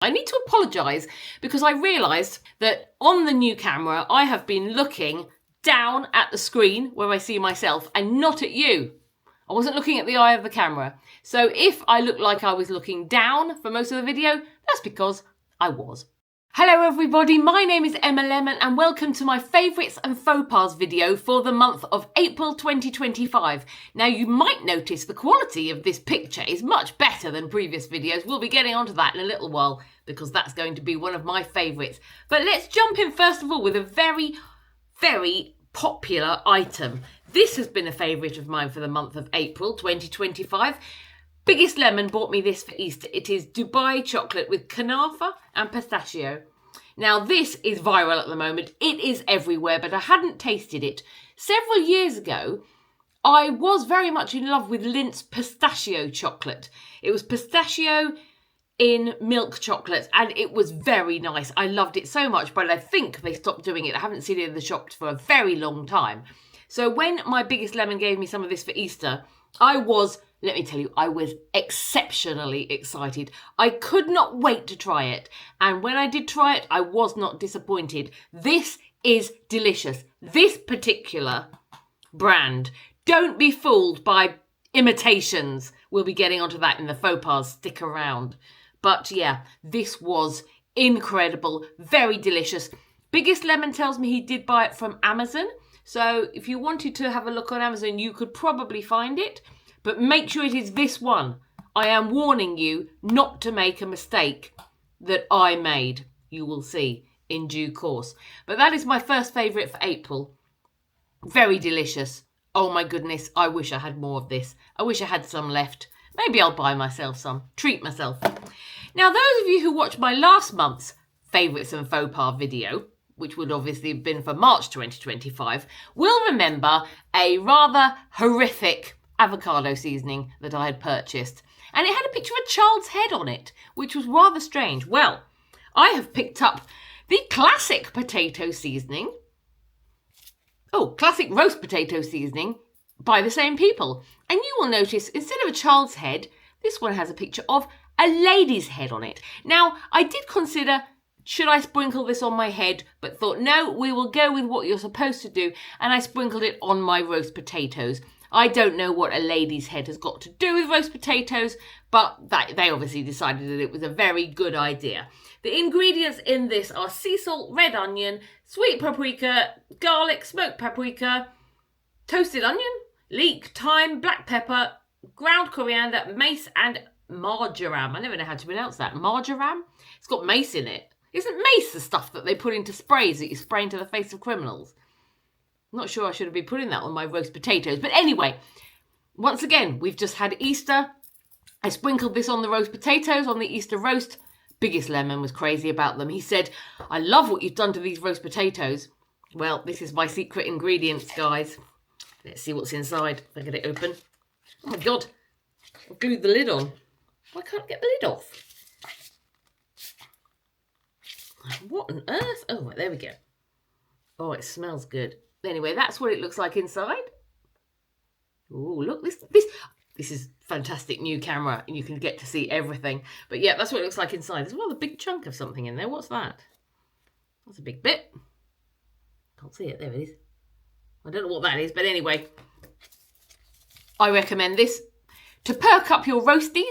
I need to apologise because I realised that on the new camera, I have been looking down at the screen where I see myself and not at you. I wasn't looking at the eye of the camera. So if I look like I was looking down for most of the video, that's because I was. Hello everybody, my name is Emma Lemon and welcome to my favourites and faux pas video for the month of April 2025. Now you might notice the quality of this picture is much better than previous videos. We'll be getting onto that in a little while because that's going to be one of my favourites. But let's jump in first of all with a very, very popular item. This has been a favourite of mine for the month of April 2025. Biggest Lemon bought me this for Easter. It is Dubai chocolate with kunafa and pistachio. Now this is viral at the moment. It is everywhere, but I hadn't tasted it. Several years ago, I was very much in love with Lindt's pistachio chocolate. It was pistachio in milk chocolate and it was very nice. I loved it so much, but I think they stopped doing it. I haven't seen it in the shops for a very long time. So when my Biggest Lemon gave me some of this for Easter, let me tell you, I was exceptionally excited. I could not wait to try it. And when I did try it, I was not disappointed. This is delicious. This particular brand. Don't be fooled by imitations. We'll be getting onto that in the faux pas. Stick around. But yeah, this was incredible. Very delicious. Biggest Lemon tells me he did buy it from Amazon. So if you wanted to have a look on Amazon, you could probably find it. But make sure it is this one. I am warning you not to make a mistake that I made. You will see in due course. But that is my first favourite for April. Very delicious. Oh my goodness, I wish I had more of this. I wish I had some left. Maybe I'll buy myself some. Treat myself. Now, those of you who watched my last month's favourites and faux pas video, which would obviously have been for March 2025, will remember a rather horrific avocado seasoning that I had purchased. And it had a picture of a child's head on it, which was rather strange. Well, I have picked up the classic potato seasoning. Oh, classic roast potato seasoning by the same people. And you will notice, instead of a child's head, this one has a picture of a lady's head on it. Now, I did consider, should I sprinkle this on my head? But thought, no, we will go with what you're supposed to do. And I sprinkled it on my roast potatoes. I don't know what a lady's head has got to do with roast potatoes, but they obviously decided that it was a very good idea. The ingredients in this are sea salt, red onion, sweet paprika, garlic, smoked paprika, toasted onion, leek, thyme, black pepper, ground coriander, mace and marjoram. I never know how to pronounce that. Marjoram? It's got mace in it. Isn't mace the stuff that they put into sprays that you spray into the face of criminals? I'm not sure I should have been putting that on my roast potatoes. But anyway, once again, we've just had Easter. I sprinkled this on the roast potatoes, on the Easter roast. Biggest Lemon was crazy about them. He said, I love what you've done to these roast potatoes. Well, this is my secret ingredients, guys. Let's see what's inside. If I get it open. Oh my God. I've glued the lid on. Why can't I get the lid off? What on earth? Oh, right, there we go. Oh, it smells good. Anyway, that's what it looks like inside. Oh, look, this is fantastic new camera and you can get to see everything. But yeah, that's what it looks like inside. There's a rather big chunk of something in there. What's that? That's a big bit. Can't see it. There it is. I don't know what that is, but anyway, I recommend this to perk up your roasties.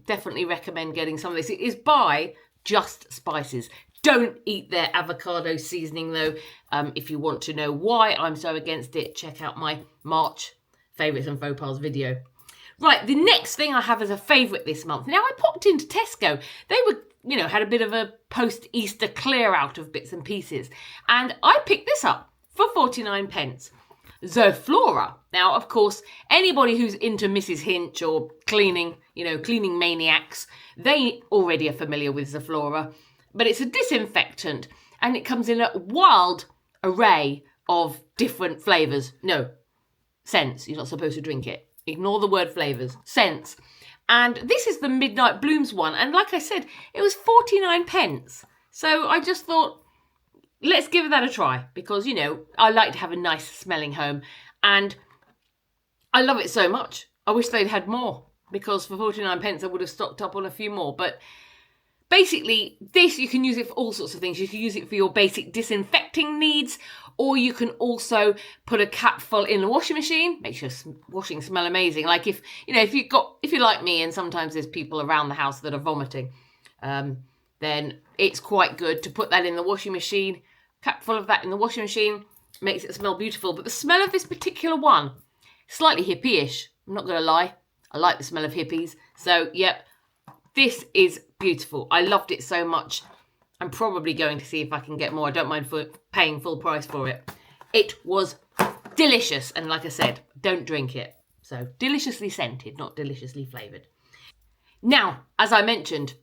Definitely recommend getting some of this. It is by Just Spices. Don't eat their avocado seasoning though. If you want to know why I'm so against it, check out my March favourites and faux pas video. Right, the next thing I have as a favourite this month. Now, I popped into Tesco. They were, had a bit of a post-Easter clear out of bits and pieces. And I picked this up for 49 pence. Zoflora. Now, of course, anybody who's into Mrs. Hinch or cleaning maniacs, they already are familiar with Zoflora. But it's a disinfectant and it comes in a wild array of different flavours. No, scents. You're not supposed to drink it. Ignore the word flavours. Scents. And this is the Midnight Blooms one. And like I said, it was 49 pence. So I just thought, let's give that a try. Because, I like to have a nice smelling home. And I love it so much. I wish they'd had more. Because for 49 pence, I would have stocked up on a few more. But Basically, this, you can use it for all sorts of things. You can use it for your basic disinfecting needs, or you can also put a capful in the washing machine. Makes your washing smell amazing. Like if you're like me and sometimes there's people around the house that are vomiting, then it's quite good to put that in the washing machine. Capful of that in the washing machine makes it smell beautiful. But the smell of this particular one, slightly hippie-ish. I'm not going to lie. I like the smell of hippies. So, yep, this is beautiful. I loved it so much. I'm probably going to see if I can get more. I don't mind paying full price for it. It was delicious. And like I said, don't drink it. So, deliciously scented, not deliciously flavoured. Now, as I mentioned,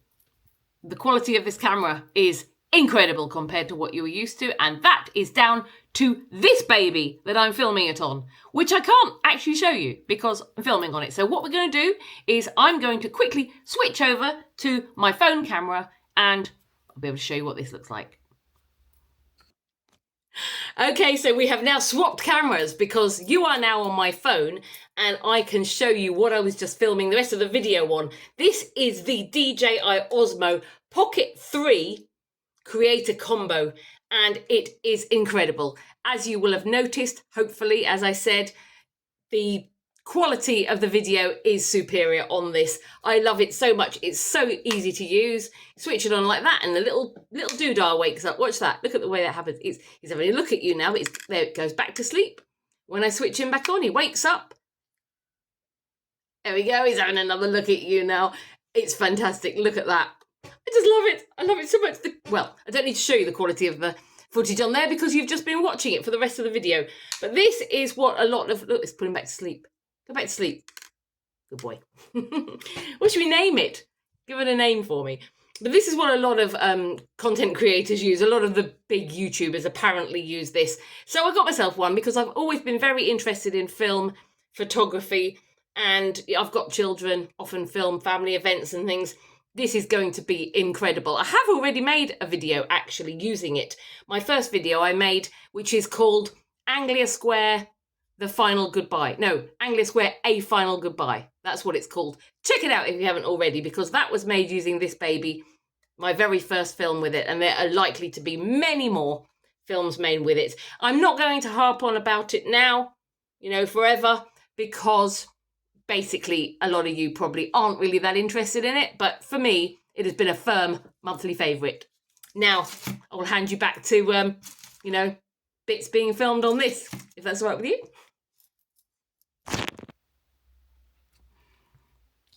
the quality of this camera is incredible compared to what you were used to, and that is down to this baby that I'm filming it on, which I can't actually show you because I'm filming on it. So what we're going to do is I'm going to quickly switch over to my phone camera and I'll be able to show you what this looks like. Okay, so we have now swapped cameras because you are now on my phone and I can show you what I was just filming the rest of the video on. This is the DJI Osmo Pocket 3 Creator Combo and it is incredible. As you will have noticed, hopefully, as I said, the quality of the video is superior on this. I love it so much. It's so easy to use. Switch it on like that and the little doodah wakes up. Watch that. Look at the way that happens. He's having a look at you now. There it goes back to sleep. When I switch him back on, he wakes up. There we go. He's having another look at you now. It's fantastic. Look at that. I just love it. I love it so much. Well, I don't need to show you the quality of the footage on there because you've just been watching it for the rest of the video. But this is what a lot of... Look, let's put him back to sleep. Go back to sleep. Good boy. What should we name it? Give it a name for me. But this is what a lot of content creators use. A lot of the big YouTubers apparently use this. So I got myself one because I've always been very interested in film, photography, and I've got children, often film family events and things. This is going to be incredible. I have already made a video actually using it. My first video I made, which is called Anglia Square, The Final Goodbye. No, Anglia Square, A Final Goodbye. That's what it's called. Check it out if you haven't already, because that was made using this baby, my very first film with it, and there are likely to be many more films made with it. I'm not going to harp on about it now, forever, because basically a lot of you probably aren't really that interested in it, but for me, it has been a firm monthly favourite. Now, I'll hand you back to, bits being filmed on this, if that's all right with you.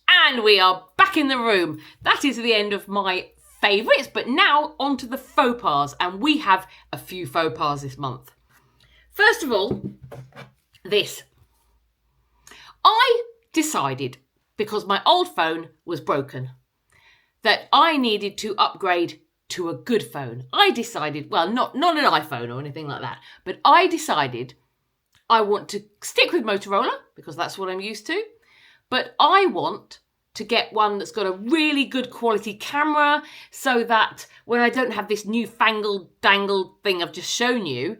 And we are back in the room. That is the end of my favourites, but now on to the faux pas, and we have a few faux pas this month. First of all, this. I decided, because my old phone was broken, that I needed to upgrade to a good phone. I decided, well, not an iPhone or anything like that, but I decided I want to stick with Motorola because that's what I'm used to, but I want to get one that's got a really good quality camera so that when I don't have this newfangled dangled thing I've just shown you,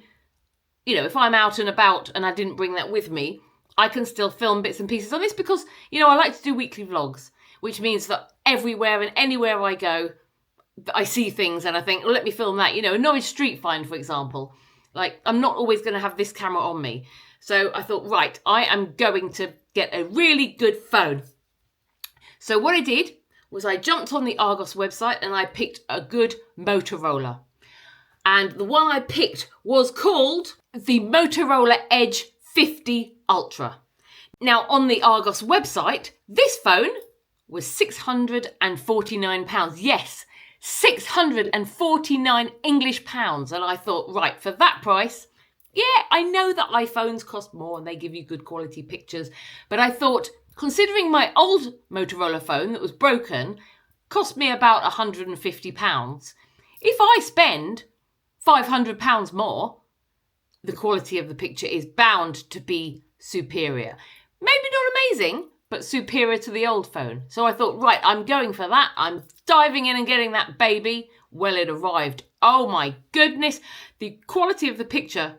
if I'm out and about and I didn't bring that with me, I can still film bits and pieces on this because, I like to do weekly vlogs, which means that everywhere and anywhere I go, I see things and I think, well, let me film that. A Norwich Street find, for example. Like, I'm not always going to have this camera on me. So I thought, right, I am going to get a really good phone. So what I did was I jumped on the Argos website and I picked a good Motorola. And the one I picked was called the Motorola Edge 50 Ultra. Now, on the Argos website, this phone was £649. Yes, 649 English pounds. And I thought, right, for that price, yeah, I know that iPhones cost more and they give you good quality pictures. But I thought, considering my old Motorola phone that was broken cost me about £150, if I spend £500 more, the quality of the picture is bound to be superior. Maybe not amazing, but superior to the old phone. So I thought, right, I'm going for that. I'm diving in and getting that baby. Well, it arrived. Oh my goodness. The quality of the picture,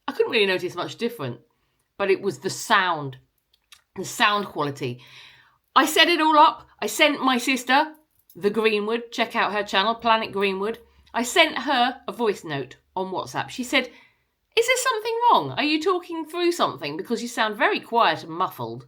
I couldn't really notice much different, but it was the sound quality. I set it all up. I sent my sister the Greenwood. Check out her channel, Planet Greenwood. I sent her a voice note on WhatsApp. She said, "Is there something wrong? Are you talking through something? Because you sound very quiet and muffled."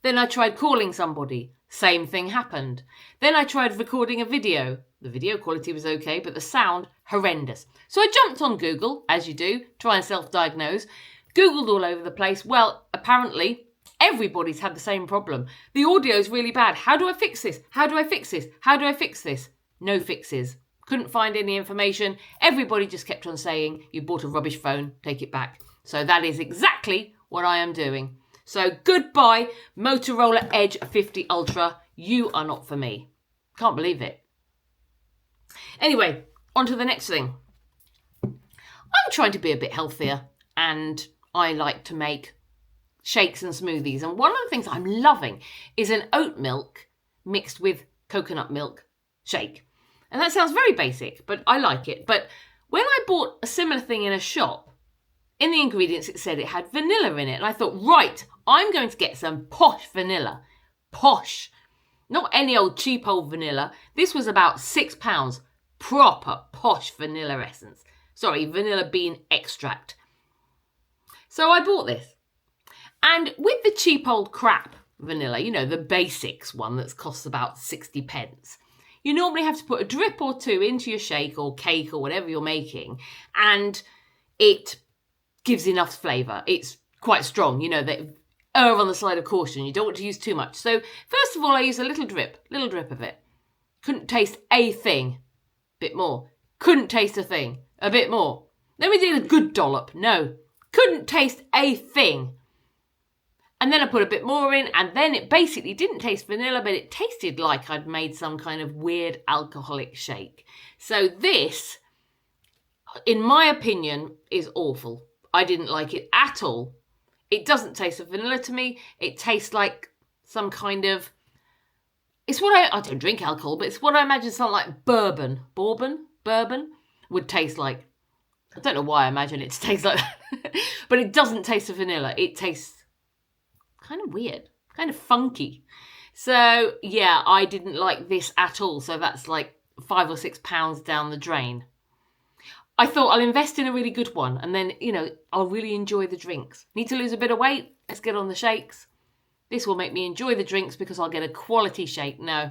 Then I tried calling somebody. Same thing happened. Then I tried recording a video. The video quality was okay, but the sound, horrendous. So I jumped on Google, as you do, try and self-diagnose. Googled all over the place. Well, apparently, everybody's had the same problem. The audio's really bad. How do I fix this? How do I fix this? How do I fix this? No fixes. Couldn't find any information. Everybody just kept on saying, "You bought a rubbish phone, take it back." So that is exactly what I am doing. So goodbye, Motorola Edge 50 Ultra. You are not for me. Can't believe it. Anyway, on to the next thing. I'm trying to be a bit healthier, and I like to make shakes and smoothies. And one of the things I'm loving is an oat milk mixed with coconut milk shake. And that sounds very basic, but I like it. But when I bought a similar thing in a shop, in the ingredients it said it had vanilla in it. And I thought, right, I'm going to get some posh vanilla. Posh. Not any old cheap old vanilla. This was about £6. Proper posh vanilla essence. Sorry, vanilla bean extract. So I bought this. And with the cheap old crap vanilla, you know, the basics one that costs about 60 pence, you normally have to put a drip or two into your shake or cake or whatever you're making, and it gives enough flavour. It's quite strong, you know, that err on the side of caution. You don't want to use too much. So first of all, I use a little drip of it. Couldn't taste a thing. Bit more. Couldn't taste a thing. A bit more. Then we did a good dollop. No. Couldn't taste a thing. And then I put a bit more in, and then it basically didn't taste vanilla, but it tasted like I'd made some kind of weird alcoholic shake. So this, in my opinion, is awful. I didn't like it at all. It doesn't taste of vanilla to me. It tastes like some kind of... It's what I don't drink alcohol, but it's what I imagine something like bourbon would taste like. I don't know why I imagine it to taste like that. But it doesn't taste of vanilla. It tastes kind of weird, kind of funky. So yeah, I didn't like this at all. So that's like £5 or £6 down the drain. I thought I'll invest in a really good one, and then, you know, I'll really enjoy the drinks. Need to lose a bit of weight? Let's get on the shakes. This will make me enjoy the drinks because I'll get a quality shake. No,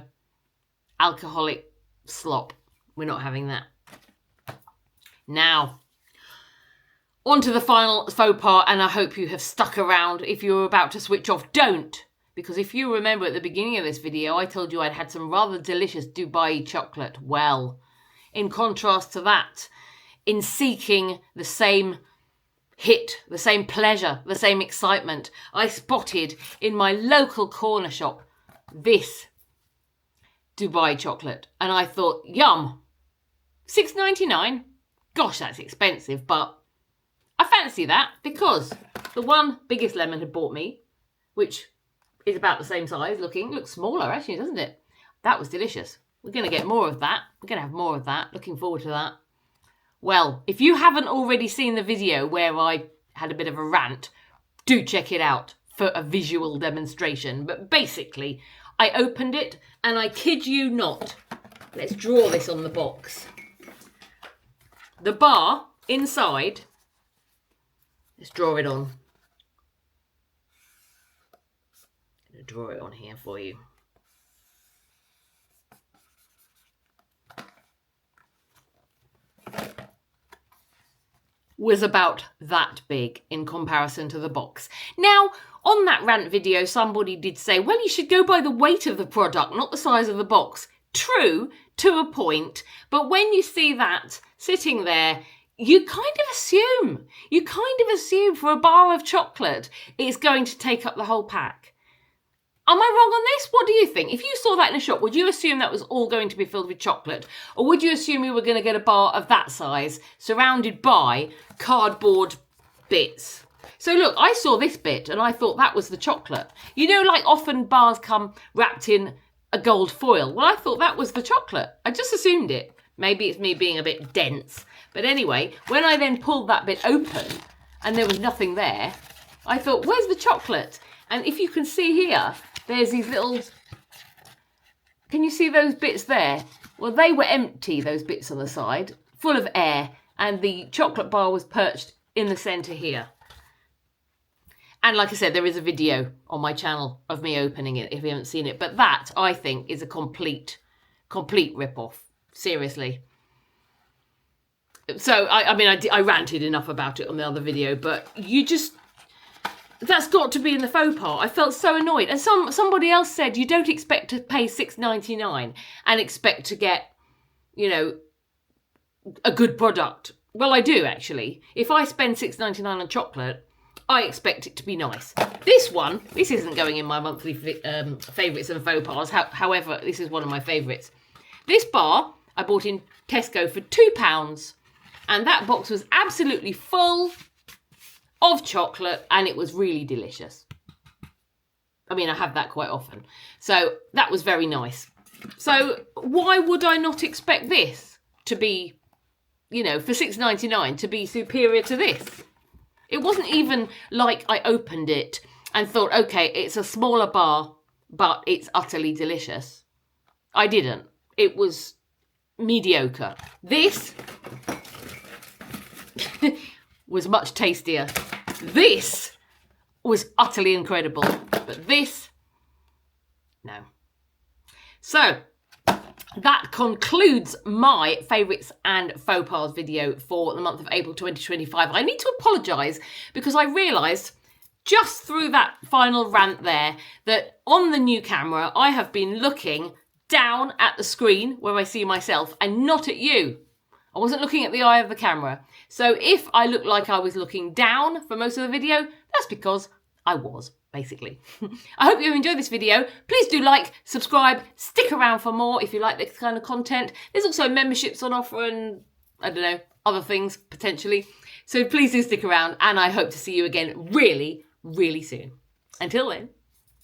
alcoholic slop. We're not having that. Now, on to the final faux pas, and I hope you have stuck around. If you're about to switch off, don't. Because if you remember at the beginning of this video, I told you I'd had some rather delicious Dubai chocolate. Well, in contrast to that, in seeking the same hit, the same pleasure, the same excitement, I spotted in my local corner shop this Dubai chocolate. And I thought, yum, $6.99. Gosh, that's expensive, but I fancy that because the one Biggest Lemon had bought me, which is about the same size looking, looks smaller actually, doesn't it? That was delicious. We're going to get more of that. We're going to have more of that. Looking forward to that. Well, if you haven't already seen the video where I had a bit of a rant, do check it out for a visual demonstration. But basically, I opened it and I kid you not. Let's draw this on the box. The bar inside, let's draw it on. I'm going to draw it on here for you. Was about that big in comparison to the box. Now, on that rant video, somebody did say, well, you should go by the weight of the product, not the size of the box. True, to a point, but when you see that sitting there, you kind of assume for a bar of chocolate, it's going to take up the whole pack. Am I wrong on this? What do you think? If you saw that in a shop, would you assume that was all going to be filled with chocolate? Or would you assume you were going to get a bar of that size surrounded by cardboard bits? So look, I saw this bit and I thought that was the chocolate. You know, like often bars come wrapped in a gold foil. Well, I thought that was the chocolate. I just assumed it. Maybe it's me being a bit dense. But anyway, when I then pulled that bit open and there was nothing there, I thought, where's the chocolate? And if you can see here, there's these little Can you see those bits there? Well, they were empty, those bits on the side, full of air, and the chocolate bar was perched in the centre here. And like I said, there is a video on my channel of me opening it if you haven't seen it. But that, I think, is a complete rip-off. Seriously. So, I ranted enough about it on the other video, but that's got to be in the faux pas. I felt so annoyed. And somebody else said, you don't expect to pay $6.99 and expect to get, you know, a good product. Well, I do, actually. If I spend $6.99 on chocolate, I expect it to be nice. This isn't going in my monthly favourites and faux pas. However, this is one of my favourites. This bar I bought in Tesco for £2. And that box was absolutely full of chocolate and it was really delicious. I mean, I have that quite often. So that was very nice. So why would I not expect this to be, you know, for $6.99 to be superior to this? It wasn't even like I opened it and thought, okay, it's a smaller bar, but it's utterly delicious. I didn't. It was mediocre. This was much tastier. This was utterly incredible. But this, no. So, that concludes my favourites and faux pas video for the month of April 2025. I need to apologise because I realised just through that final rant there that on the new camera I have been looking down at the screen where I see myself and not at you. I wasn't looking at the eye of the camera. So if I look like I was looking down for most of the video, that's because I was. Basically. I hope you enjoyed this video. Please do like, subscribe, stick around for more if you like this kind of content. There's also memberships on offer and, I don't know, other things potentially. So please do stick around and I hope to see you again really, really soon. Until then,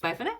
bye for now.